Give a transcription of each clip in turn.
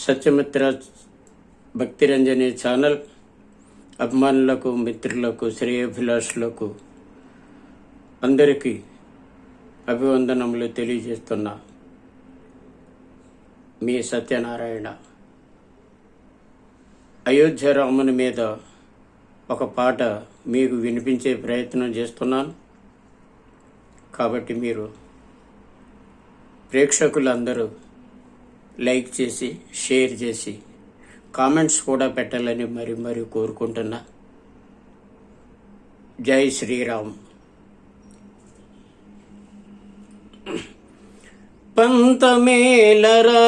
సత్యమిత్ర Bhakti Ranjani channel అభిమానులకు, మిత్రులకు, శ్రేయోభిలాషులకు అందరికీ అభివందనములు తెలియజేస్తున్నా మీ సత్యనారాయణ. అయోధ్య రాముని మీద ఒక పాట మీకు వినిపించే ప్రయత్నం చేస్తున్నాను. కాబట్టి మీరు ప్రేక్షకులందరూ లైక్ చేసి, షేర్ చేసి, కామెంట్స్ కూడా పెట్టాలని మరి కోరుకుంటున్నా. జై శ్రీరామ్. పంతమేలరా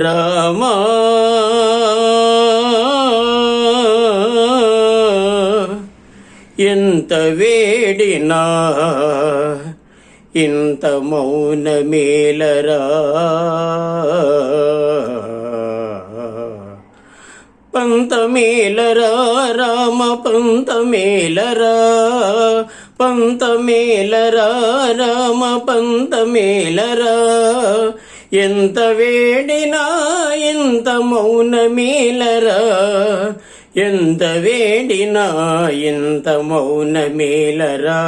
రామా ఎంత వేడినా ఇంత మౌనమేలరా, పంతమేలరా రామ పంతమేలరా, పంతమేలరా రామ పంతమేలరా, ఎంత వేడినా ఇంత మౌనమేలరా, ఎంత వేడినా ఇంత మౌనమేలరా.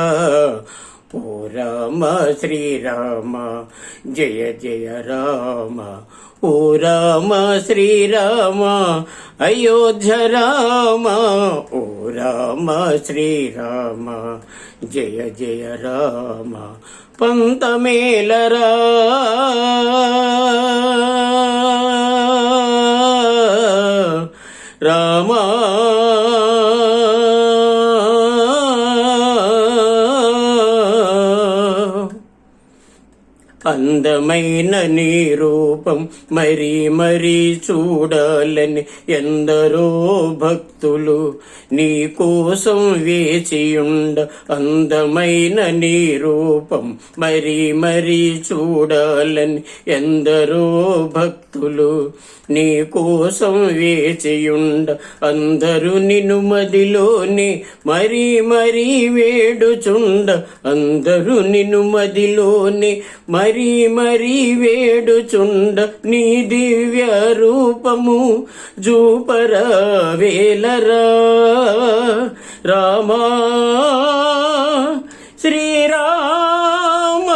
ఓ రామ శ్రీరామ జయ జయ రామ, ఓ రామ శ్రీరామ అయోధ్య రామ, ఓ రామ శ్రీరామ జయ జయ రామ. పంతమేలరా రామా, అందమైన నీ రూపం మరీ చూడాలని ఎందరో భక్తులు నీ కోసం వేచియుండ, అందమైన నీ రూపం మరీ చూడాలని ఎందరో భక్తులు నీ కోసం వేచియుండ, అందరూ నిన్ను మదిలోని మరీ వేడుచుండ, అందరూ నిన్ను మదిలోని మరీ వేడుచుండ, నీ దివ్య రూపము జూపరా వేలరా రామా శ్రీరామ,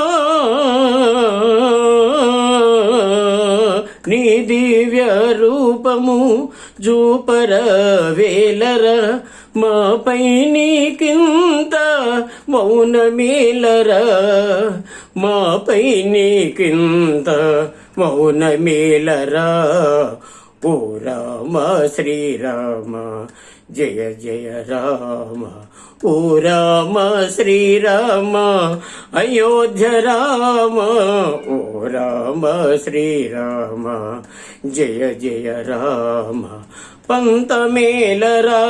నీ దివ్య రూపము జూపర వేలరా, మాపై నీకింత మౌనమేలరా, మాపై నీకింత మౌనమేలరా. ఓ రామ శ్రీరామ జయ జయ రామ, ఓ రామ శ్రీరామ అయోధ్య రామ, ఓ రామ శ్రీరామ జయ జయ రామ. పంతమేలరా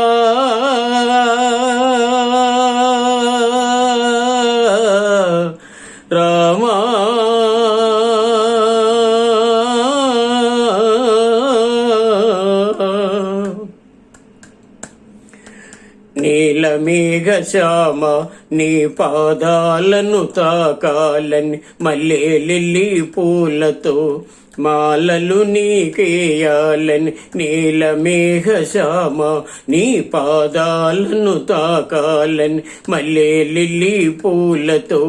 రామా, నీలమేఘ శ్యామ నీ పాదాలను తాకాలని మల్లె పూలతో మాలలు నీకేయాలని, నీలమేఘ శ్యామ నీ పాదాలను తాకాలని మల్లె పూలతో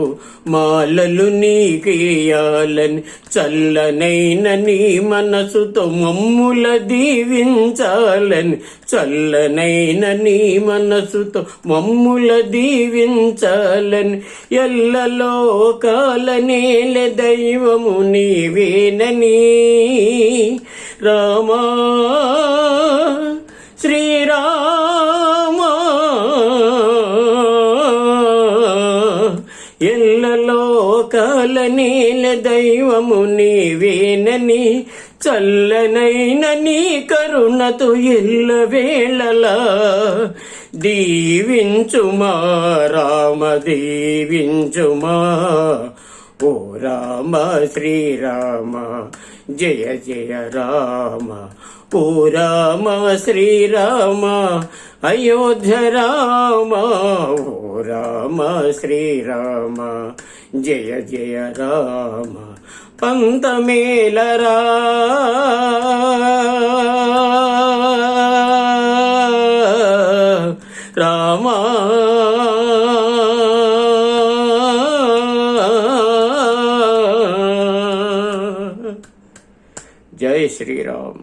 మాలలు నీకేయాలని, చల్లనైన నీ మనసుతో మమ్ముల దీవించాలని, చల్లనైన నీ మనసుతో మమ్ముల దీవించాలని, ఎల్లలోకాల నేల దైవము నీవేనని రామా శ్రీరామ, ఎల్లలోకాల నేల దైవము నీవేనని, చల్లనైన నీ కరుణతో ఎల్లవేళలా దీవించుమా రామ దీవించుమా. ఓ రామ శ్రీరామ జయ జయ రామ ఓ రామ శ్రీరామ అయోధ్య రామ ఓ రామ శ్రీరామ జయ జయ రామ పంతమేలరా రామా జై శ్రీరామ్.